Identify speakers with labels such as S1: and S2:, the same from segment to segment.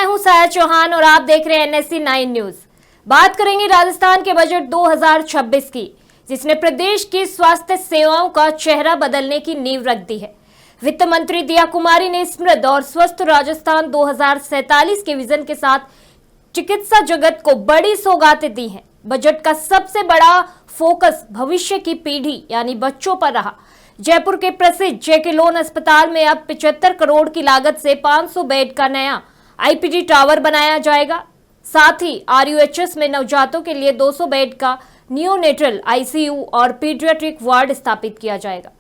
S1: हूं साया चौहान और आप देख रहे हैं NSC 9 न्यूज। बात करेंगे राजस्थान के बजट 2026 की, जिसने प्रदेश की स्वास्थ्य सेवाओं का चेहरा बदलने की नींव रख दी है। वित्त मंत्री दिया कुमारी ने समृद्ध और स्वस्थ राजस्थान 2047 के विजन के साथ चिकित्सा जगत को बड़ी सौगातें दी हैं। बजट का सबसे बड़ा फोकस भविष्य की पीढ़ी यानी बच्चों पर रहा। जयपुर के प्रसिद्ध जेके लोन अस्पताल में अब 75 करोड़ की लागत से 500 बेड का नया IPD टावर बनाया जाएगा। साथ ही RUHS में नवजातों के लिए 200 बेड का नियोनेटल ICU और पीडियाट्रिक वार्ड स्थापित किया जाएगा,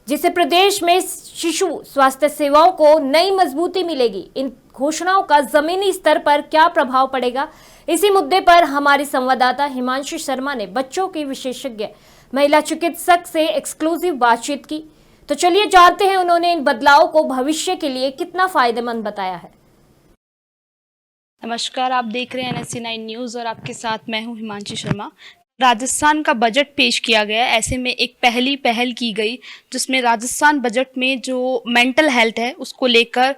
S1: जिससे प्रदेश में शिशु स्वास्थ्य सेवाओं को नई मजबूती मिलेगी। इन घोषणाओं का जमीनी स्तर पर क्या प्रभाव पड़ेगा, इसी मुद्दे पर हमारी संवाददाता हिमांशु शर्मा ने बच्चों की विशेषज्ञ महिला चिकित्सक से एक्सक्लूसिव बातचीत की। तो चलिए जानते हैं उन्होंने इन बदलावों को भविष्य के लिए कितना फायदेमंद बताया है।
S2: नमस्कार, आप देख रहे हैं NSC 9 न्यूज़ और आपके साथ मैं हूं हिमांशु शर्मा। राजस्थान का बजट पेश किया गया, ऐसे में एक पहल की गई जिसमें राजस्थान बजट में जो मेंटल हेल्थ है उसको लेकर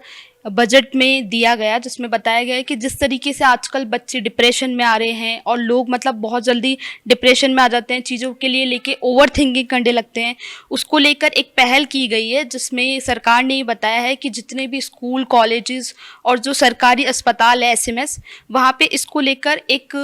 S2: बजट में दिया गया, जिसमें बताया गया है कि जिस तरीके से आजकल बच्चे डिप्रेशन में आ रहे हैं और लोग बहुत जल्दी डिप्रेशन में आ जाते हैं, चीज़ों के लिए लेके ओवर थिंकिंग करने लगते हैं, उसको लेकर एक पहल की गई है जिसमें सरकार ने ये बताया है कि जितने भी स्कूल कॉलेजेस और जो सरकारी अस्पताल है SMS, वहाँ पे इसको लेकर एक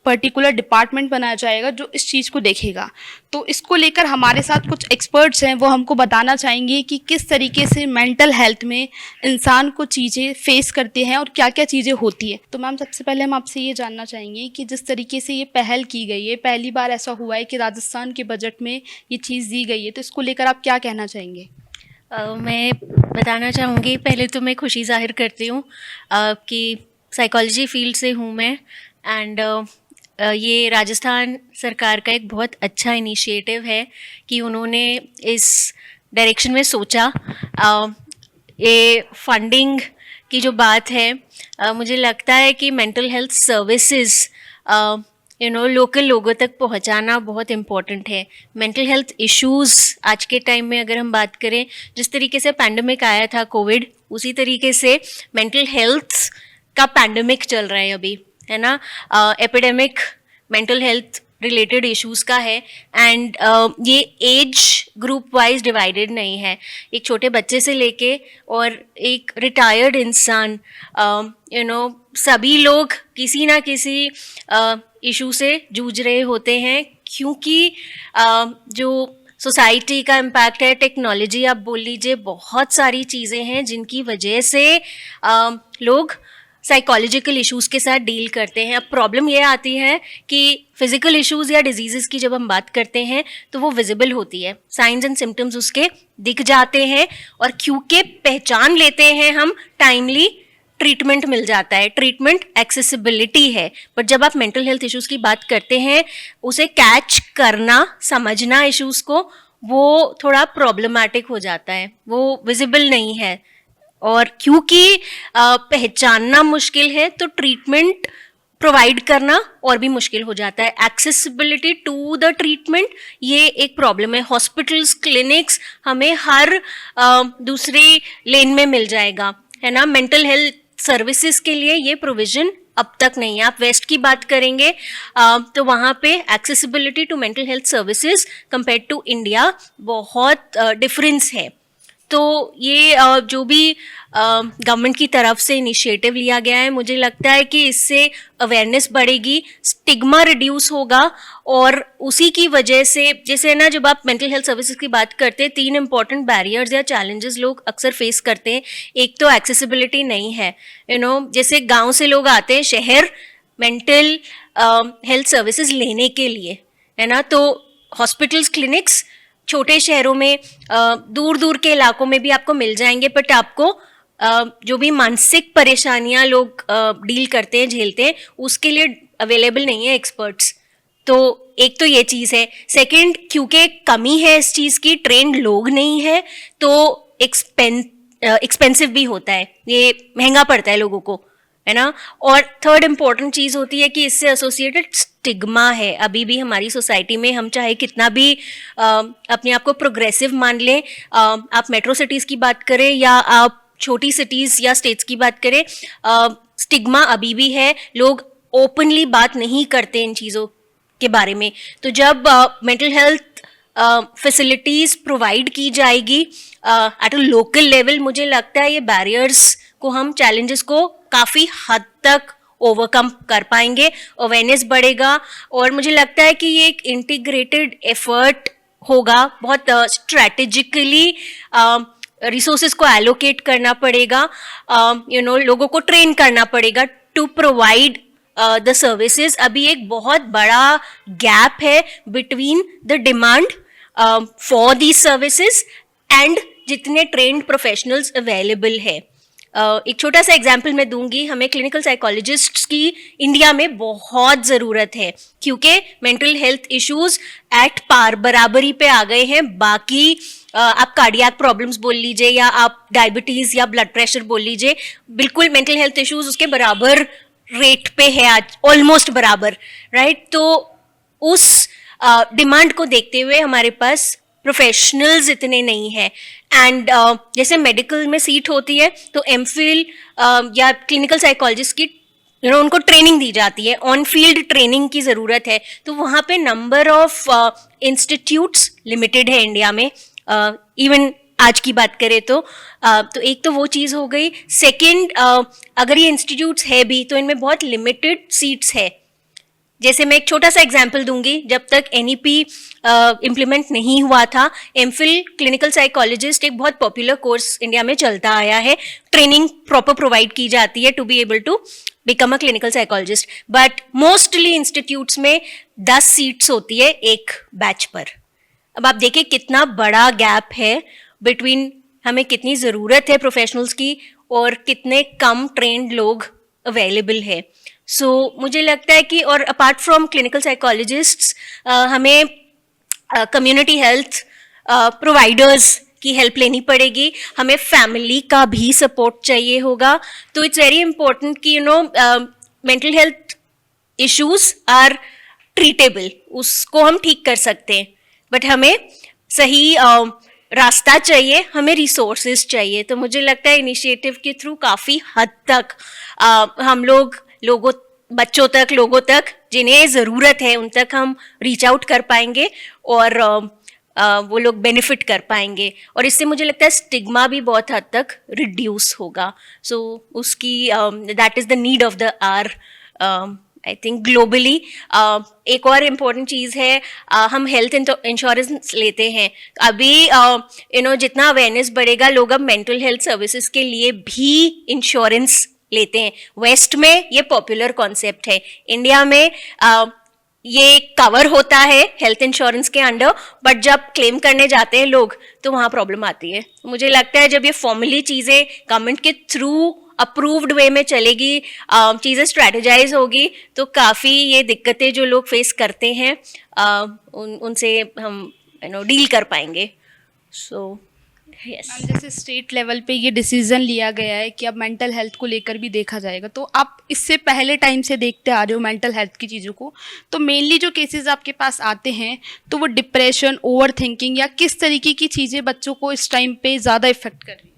S2: पर्टिकुलर डिपार्टमेंट बनाया जाएगा जो इस चीज़ को देखेगा। तो इसको लेकर हमारे साथ कुछ एक्सपर्ट्स हैं, वो हमको बताना चाहेंगे कि किस तरीके से मेंटल हेल्थ में इंसान को चीज़ें फेस करते हैं और क्या क्या चीज़ें होती है। तो मैम, सबसे पहले हम आपसे ये जानना चाहेंगे कि जिस तरीके से ये पहल की गई है, पहली बार ऐसा हुआ है कि राजस्थान के बजट में ये चीज़ दी गई है, तो इसको लेकर आप क्या कहना चाहेंगे?
S3: मैं बताना चाहूँगी, पहले तो मैं खुशी जाहिर करती हूँ कि साइकोलॉजी फील्ड से हूँ मैं, एंड ये राजस्थान सरकार का एक बहुत अच्छा इनिशिएटिव है कि उन्होंने इस डायरेक्शन में सोचा। ये फंडिंग की जो बात है, मुझे लगता है कि मेंटल हेल्थ सर्विसेज लोकल लोगों तक पहुंचाना बहुत इम्पॉर्टेंट है। मेंटल हेल्थ इश्यूज़ आज के टाइम में अगर हम बात करें, जिस तरीके से पैंडमिक आया था कोविड, उसी तरीके से मेंटल हेल्थ का पैंडमिक चल रहा है अभी, है ना। Epidemic mental health related issues का है, एंड ये एज ग्रुप वाइज डिवाइडेड नहीं है। एक छोटे बच्चे से लेके और एक रिटायर्ड इंसान, सभी लोग किसी ना किसी इशू से जूझ रहे होते हैं, क्योंकि जो सोसाइटी का इम्पैक्ट है, टेक्नोलॉजी आप बोल लीजिए, बहुत सारी चीज़ें हैं जिनकी वजह से लोग साइकोलॉजिकल इश्यूज़ के साथ डील करते हैं। अब प्रॉब्लम ये आती है कि फिजिकल इश्यूज़ या डिजीज़ की जब हम बात करते हैं तो वो विजिबल होती है, साइंस एंड सिम्टम्स उसके दिख जाते हैं, और क्योंकि पहचान लेते हैं हम, टाइमली ट्रीटमेंट मिल जाता है, ट्रीटमेंट एक्सेसिबिलिटी है। बट जब आप मेंटल हेल्थ इश्यूज़ की बात करते हैं, उसे कैच करना, समझना इश्यूज़ को, वो थोड़ा प्रॉब्लमैटिक हो जाता है, वो विजिबल नहीं है, और क्योंकि पहचानना मुश्किल है तो ट्रीटमेंट प्रोवाइड करना और भी मुश्किल हो जाता है। एक्सेसिबिलिटी टू द ट्रीटमेंट, ये एक प्रॉब्लम है। हॉस्पिटल्स, क्लिनिक्स हमें हर दूसरी लेन में मिल जाएगा, है ना। मेंटल हेल्थ सर्विसेज के लिए ये प्रोविजन अब तक नहीं है। आप वेस्ट की बात करेंगे तो वहाँ पे accessibility to mental health services compare to India बहुत डिफरेंस है। तो ये जो भी गवर्नमेंट की तरफ से इनिशिएटिव लिया गया है, मुझे लगता है कि इससे अवेयरनेस बढ़ेगी, स्टिग्मा रिड्यूस होगा, और उसी की वजह से, जैसे ना, जब आप मेंटल हेल्थ सर्विसेज की बात करते हैं, 3 इंपॉर्टेंट बैरियर्स या चैलेंजेस लोग अक्सर फेस करते हैं। एक तो एक्सेसिबिलिटी नहीं है, जैसे गांव से लोग आते हैं शहर मेंटल हेल्थ सर्विसेज लेने के लिए, है ना। तो हॉस्पिटल्स, क्लिनिक्स छोटे शहरों में, दूर दूर के इलाकों में भी आपको मिल जाएंगे, बट आपको जो भी मानसिक परेशानियां लोग डील करते हैं, झेलते हैं, उसके लिए अवेलेबल नहीं है एक्सपर्ट्स। तो एक तो ये चीज़ है। सेकंड, क्योंकि कमी है इस चीज़ की, ट्रेंड लोग नहीं है, तो एक्सपेंसिव भी होता है, ये महंगा पड़ता है लोगों को, है ना। और थर्ड इम्पॉर्टेंट चीज़ होती है कि इससे एसोसिएटेड स्टिग्मा है अभी भी हमारी सोसाइटी में। हम चाहे कितना भी अपने आप को प्रोग्रेसिव मान लें, आप मेट्रो सिटीज़ की बात करें या आप छोटी सिटीज़ या स्टेट्स की बात करें, स्टिग्मा अभी भी है, लोग ओपनली बात नहीं करते इन चीज़ों के बारे में। तो जब मेंटल हेल्थ फैसिलिटीज़ प्रोवाइड की जाएगी एट अ लोकल लेवल, मुझे लगता है ये बैरियर्स को, हम चैलेंजेस को काफ़ी हद तक ओवरकम कर पाएंगे, अवेयरनेस बढ़ेगा, और मुझे लगता है कि ये एक इंटीग्रेटेड एफर्ट होगा। बहुत स्ट्रैटेजिकली रिसोर्सेज को एलोकेट करना पड़ेगा, लोगों को ट्रेन करना पड़ेगा टू प्रोवाइड द सर्विसेज। अभी एक बहुत बड़ा गैप है between the demand for these services and जितने ट्रेन्ड प्रोफेशनल्स अवेलेबल है। एक छोटा सा एग्जाम्पल मैं दूंगी, हमें क्लिनिकल साइकोलॉजिस्ट्स की इंडिया में बहुत ज़रूरत है, क्योंकि mental health issues at par बराबरी पे आ गए हैं। बाकी आप कार्डियक प्रॉब्लम्स बोल लीजिए या आप डायबिटीज़ या ब्लड प्रेशर बोल लीजिए, बिल्कुल मेंटल हेल्थ इश्यूज उसके बराबर रेट पे है आज, ऑलमोस्ट बराबर, राइट। तो उस डिमांड को देखते हुए हमारे पास प्रोफेशनल्स इतने नहीं हैं, एंड जैसे मेडिकल में सीट होती है तो एमफिल या क्लिनिकल साइकोलॉजिस्ट की उनको ट्रेनिंग दी जाती है, ऑन फील्ड ट्रेनिंग की ज़रूरत है। तो वहाँ पे नंबर ऑफ इंस्टीट्यूट्स लिमिटेड है इंडिया में, इवन आज की बात करें तो एक तो वो चीज़ हो गई। सेकंड, अगर ये इंस्टीट्यूट्स है भी तो इनमें बहुत लिमिटेड सीट्स है। जैसे मैं एक छोटा सा एग्जांपल दूंगी, जब तक एनईपी इम्प्लीमेंट नहीं हुआ था, एमफिल क्लिनिकल साइकोलॉजिस्ट एक बहुत पॉपुलर कोर्स इंडिया में चलता आया है, ट्रेनिंग प्रॉपर प्रोवाइड की जाती है to be able to become a clinical psychologist, but mostly institutes में 10 सीट्स होती है एक बैच पर। अब आप देखिए कितना बड़ा गैप है बिटवीन हमें कितनी ज़रूरत है प्रोफेशनल्स की और कितने कम ट्रेंड लोग अवेलेबल है। सो मुझे लगता है कि, और अपार्ट फ्रॉम क्लिनिकल साइकोलॉजिस्ट्स, हमें कम्युनिटी हेल्थ प्रोवाइडर्स की हेल्प लेनी पड़ेगी, हमें फैमिली का भी सपोर्ट चाहिए होगा। तो इट्स वेरी इंपॉर्टेंट कि mental health issues are treatable, उसको हम ठीक कर सकते हैं, बट हमें सही रास्ता चाहिए, हमें रिसोर्सेज चाहिए। तो मुझे लगता है इनिशिएटिव के थ्रू काफ़ी हद तक हम बच्चों तक, लोगों तक जिन्हें ज़रूरत है उन तक हम रीच आउट कर पाएंगे और वो लोग बेनिफिट कर पाएंगे, और इससे मुझे लगता है स्टिग्मा भी बहुत हद तक रिड्यूस होगा। सो उसकी that is the need of the hour, I think globally. एक और इम्पॉर्टेंट चीज़ है, हम हेल्थ इंश्योरेंस लेते हैं अभी, जितना अवेयरनेस बढ़ेगा, लोग अब मेंटल हेल्थ सर्विसेज के लिए भी इंश्योरेंस लेते हैं। वेस्ट में ये पॉपुलर कॉन्सेप्ट है, इंडिया में ये कवर होता है हेल्थ इंश्योरेंस के अंडर, बट जब क्लेम करने जाते हैं लोग तो वहाँ प्रॉब्लम आती है। मुझे लगता है जब ये फॉर्मली चीज़ें गवर्नमेंट के थ्रू अप्रूव्ड वे में चलेगी, चीज़ें स्ट्रेटेजाइज होगी, तो काफ़ी ये दिक्कतें जो लोग फेस करते हैं उनसे हम डील कर पाएंगे। सो
S2: मैम, जैसे स्टेट लेवल पे ये डिसीजन लिया गया है कि अब मेंटल हेल्थ को लेकर भी देखा जाएगा, तो आप इससे पहले टाइम से देखते आ रहे हो मेंटल हेल्थ की चीज़ों को, तो मेनली जो केसेस आपके पास आते हैं तो वो डिप्रेशन, ओवर थिंकिंग या किस तरीके की चीज़ें बच्चों को इस टाइम पे ज़्यादा इफेक्ट कर रही है?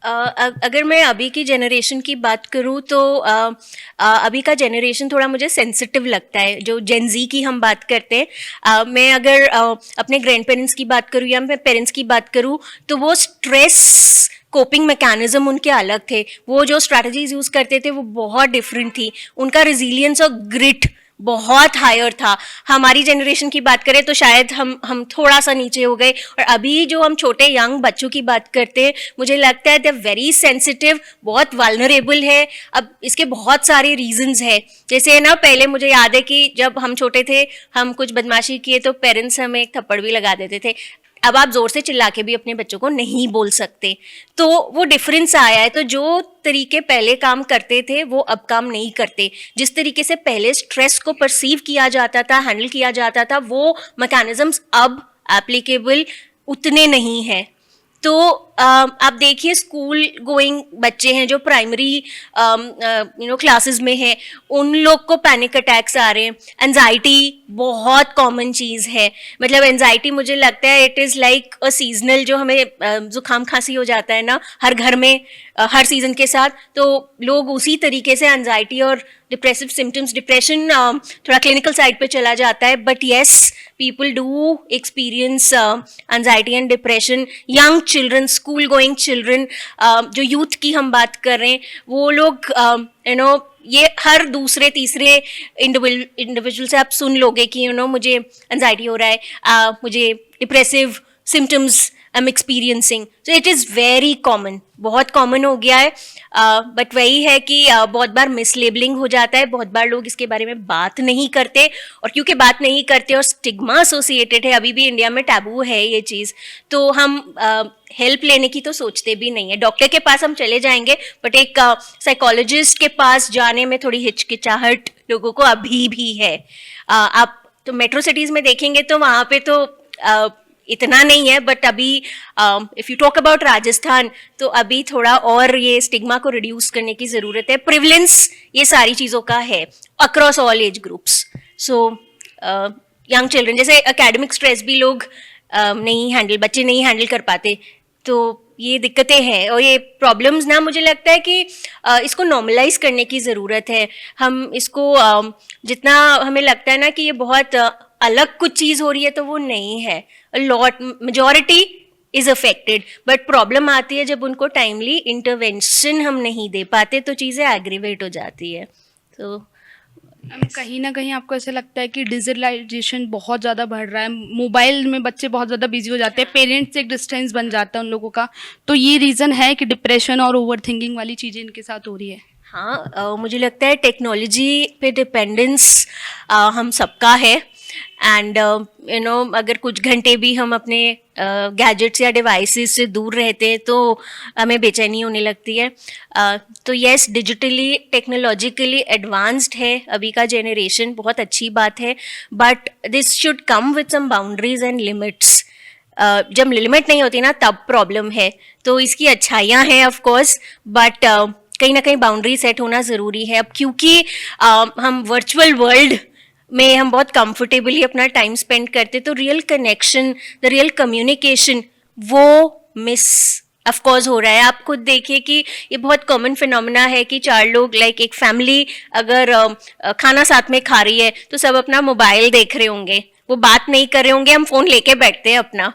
S3: अगर मैं अभी की जनरेशन की बात करूँ तो अभी का जनरेशन थोड़ा मुझे सेंसिटिव लगता है। जो जेन ज़ी की हम बात करते हैं, मैं अगर अपने ग्रैंड पेरेंट्स की बात करूँ या मैं पेरेंट्स की बात करूँ, तो वो स्ट्रेस कोपिंग मैकेनिज्म उनके अलग थे, वो जो स्ट्रैटेजीज यूज़ करते थे वो बहुत डिफरेंट थी, उनका रिजिलियंस और ग्रिट बहुत हायर था। हमारी जनरेशन की बात करें तो शायद हम थोड़ा सा नीचे हो गए, और अभी जो हम छोटे यंग बच्चों की बात करते हैं, मुझे लगता है दे वेरी सेंसिटिव, बहुत वल्नरेबल है। अब इसके बहुत सारे रीजंस है, जैसे ना पहले मुझे याद है कि जब हम छोटे थे, हम कुछ बदमाशी किए तो पेरेंट्स हमें एक थप्पड़ भी लगा देते थे। अब आप जोर से चिल्ला के भी अपने बच्चों को नहीं बोल सकते, तो वो डिफरेंस आया है। तो जो तरीके पहले काम करते थे वो अब काम नहीं करते। जिस तरीके से पहले स्ट्रेस को परसीव किया जाता था, हैंडल किया जाता था, वो मैकेनिज्म्स अब एप्लीकेबल उतने नहीं हैं। तो आप देखिए स्कूल गोइंग बच्चे हैं जो प्राइमरी क्लासेस में हैं, उन लोग को पैनिक अटैक्स आ रहे हैं। एंजाइटी बहुत कॉमन चीज़ है, मतलब एंजाइटी मुझे लगता है it is like a seasonal, जो हमें जुकाम खांसी हो जाता है ना हर घर में हर सीजन के साथ, तो लोग उसी तरीके से एंजाइटी और डिप्रेसिव सिम्टम्स, डिप्रेशन थोड़ा क्लिनिकल साइड पे चला जाता है, but yes people do experience anxiety and depression. Young children, school going children, जो यूथ की हम बात कर रहे हैं, वो लोग ये हर दूसरे तीसरे इंडिविजुअल से आप सुन लोगे कि मुझे एंजाइटी हो रहा है, मुझे depressive symptoms I am experiencing. So it is very common, बहुत कॉमन हो गया है, बट वही है कि बहुत बार मिसलेबलिंग हो जाता है, बहुत बार लोग इसके बारे में बात नहीं करते, और क्योंकि बात नहीं करते और स्टिग्मा एसोसिएटेड है, अभी भी इंडिया में टैबू है ये चीज़, तो हम हेल्प लेने की तो सोचते भी नहीं है। डॉक्टर के पास हम चले जाएंगे, बट एक साइकोलॉजिस्ट के पास जाने में थोड़ी हिचकिचाहट लोगों को अभी भी है। आप तो मेट्रो सिटीज़ में देखेंगे तो वहाँ पे तो इतना नहीं है, बट अभी if you talk about Rajasthan, तो अभी थोड़ा और ये स्टिग्मा को रिड्यूस करने की ज़रूरत है। प्रिवलेंस ये सारी चीज़ों का है across all age groups. So young children, जैसे एकेडमिक स्ट्रेस भी लोग बच्चे नहीं हैंडल कर पाते, तो ये दिक्कतें हैं और ये प्रॉब्लम्स ना, मुझे लगता है कि इसको नॉर्मलाइज करने की ज़रूरत है। हम इसको जितना हमें लगता है ना कि ये बहुत अलग कुछ चीज़ हो रही है, तो वो नहीं है। Lot majority is affected, but problem आती है जब उनको टाइमली इंटरवेंशन हम नहीं दे पाते, तो चीज़ें एग्रीवेट हो जाती है। तो
S2: कहीं ना कहीं आपको ऐसा लगता है कि डिजिटलाइजेशन बहुत ज़्यादा बढ़ रहा है, मोबाइल में बच्चे बहुत ज़्यादा बिजी हो जाते हैं, पेरेंट्स से एक डिस्टेंस बन जाता है उन लोगों का, तो ये रीज़न है कि डिप्रेशन और ओवर थिंकिंग वाली चीज़ें इनके साथ हो रही है?
S3: हाँ, मुझे लगता है टेक्नोलॉजी पे डिपेंडेंस हम सबका है, एंड अगर कुछ घंटे भी हम अपने गैजेट्स या डिवाइसेस से दूर रहते हैं तो हमें बेचैनी होने लगती है। तो येस, डिजिटली टेक्नोलॉजिकली एडवांस्ड है अभी का जनरेशन, बहुत अच्छी बात है, but this should come with some boundaries and limits. जब लिमिट नहीं होती ना तब प्रॉब्लम है। तो इसकी अच्छाइयाँ हैं ऑफ कोर्स, बट कहीं ना कहीं बाउंड्री सेट होना ज़रूरी है। अब क्योंकि हम वर्चुअल वर्ल्ड में हम बहुत कंफर्टेबली अपना टाइम स्पेंड करते, तो real connection, the real communication वो मिस ऑफ कोर्स हो रहा है। आप खुद देखिए कि ये बहुत कॉमन फिनोमेना है कि चार लोग, लाइक एक फैमिली अगर खाना साथ में खा रही है तो सब अपना मोबाइल देख रहे होंगे, वो बात नहीं कर रहे होंगे, हम फ़ोन लेके बैठते हैं अपना।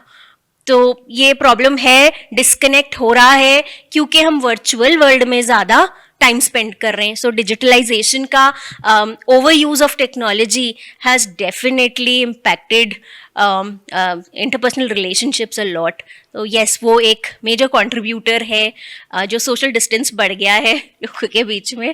S3: तो ये प्रॉब्लम है, डिस्कनेक्ट हो रहा है क्योंकि हम वर्चुअल वर्ल्ड में ज़्यादा टाइम स्पेंड कर रहे हैं। सो डिजिटलाइजेशन का over use of technology has definitely impacted interpersonal relationships a lot. तो येस, वो एक मेजर कंट्रीब्यूटर है जो सोशल डिस्टेंस बढ़ गया है लोगों के बीच में।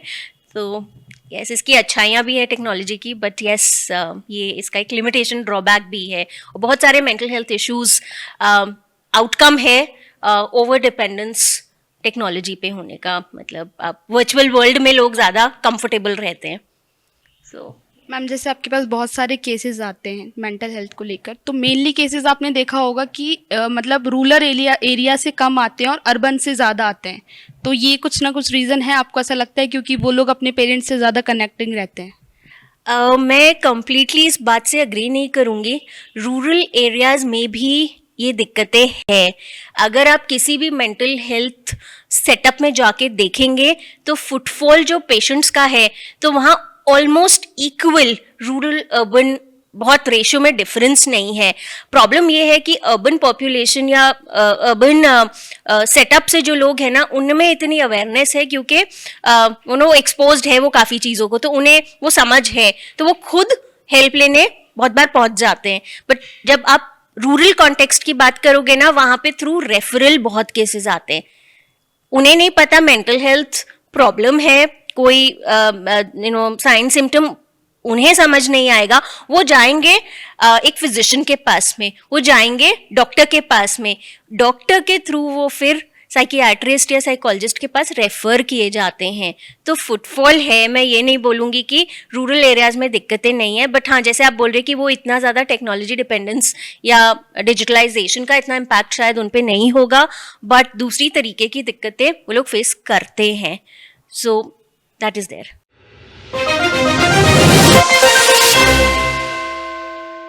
S3: तो यस, इसकी अच्छाइयाँ भी है टेक्नोलॉजी की, बट यस ये इसका एक लिमिटेशन, ड्रॉबैक भी है, और बहुत सारे मेंटल हेल्थ इश्यूज आउटकम है ओवर डिपेंडेंस टेक्नोलॉजी पे होने का। मतलब आप वर्चुअल वर्ल्ड में लोग ज़्यादा कंफर्टेबल रहते हैं। सो
S2: मैम, जैसे आपके पास बहुत सारे केसेस आते हैं मेंटल हेल्थ को लेकर, तो मेनली केसेस आपने देखा होगा कि मतलब रूरल एरिया से कम आते हैं और अर्बन से ज़्यादा आते हैं, तो ये कुछ ना कुछ रीज़न है आपको ऐसा लगता है, क्योंकि वो लोग अपने पेरेंट्स से ज़्यादा कनेक्टिंग रहते हैं?
S3: मैं कम्प्लीटली इस बात से अग्री नहीं करूँगी। रूरल एरियाज़ में भी ये दिक्कतें हैं। अगर आप किसी भी मेंटल हेल्थ सेटअप में जाके देखेंगे तो फुटफॉल जो पेशेंट्स का है, तो वहाँ ऑलमोस्ट इक्वल, रूरल अर्बन बहुत रेशियो में डिफरेंस नहीं है। प्रॉब्लम ये है कि अर्बन पॉपुलेशन या अर्बन सेटअप से जो लोग हैं ना, उनमें इतनी अवेयरनेस है क्योंकि उन्होंने एक्सपोज्ड है वो काफ़ी चीज़ों को, तो उन्हें वो समझ है, तो वो खुद हेल्प लेने बहुत बार पहुंच जाते हैं। बट जब आप रूरल कॉन्टेक्स्ट की बात करोगे ना, वहाँ पे थ्रू रेफरल बहुत केसेस आते हैं। उन्हें नहीं पता मेंटल हेल्थ प्रॉब्लम है, कोई साइन सिम्टम उन्हें समझ नहीं आएगा, वो जाएंगे एक फिजिशियन के पास में, वो जाएंगे डॉक्टर के पास में, डॉक्टर के थ्रू वो फिर साइकियाट्रिस्ट या साइकोलॉजिस्ट के पास रेफ़र किए जाते हैं। तो फुटफॉल है, मैं ये नहीं बोलूँगी कि रूरल एरियाज़ में दिक्कतें नहीं है, बट हाँ जैसे आप बोल रहे कि वो इतना ज़्यादा टेक्नोलॉजी डिपेंडेंस या डिजिटलाइजेशन का इतना इम्पैक्ट शायद उन पे नहीं होगा, बट दूसरी तरीके की दिक्कतें वो लोग फेस करते हैं। So that is there.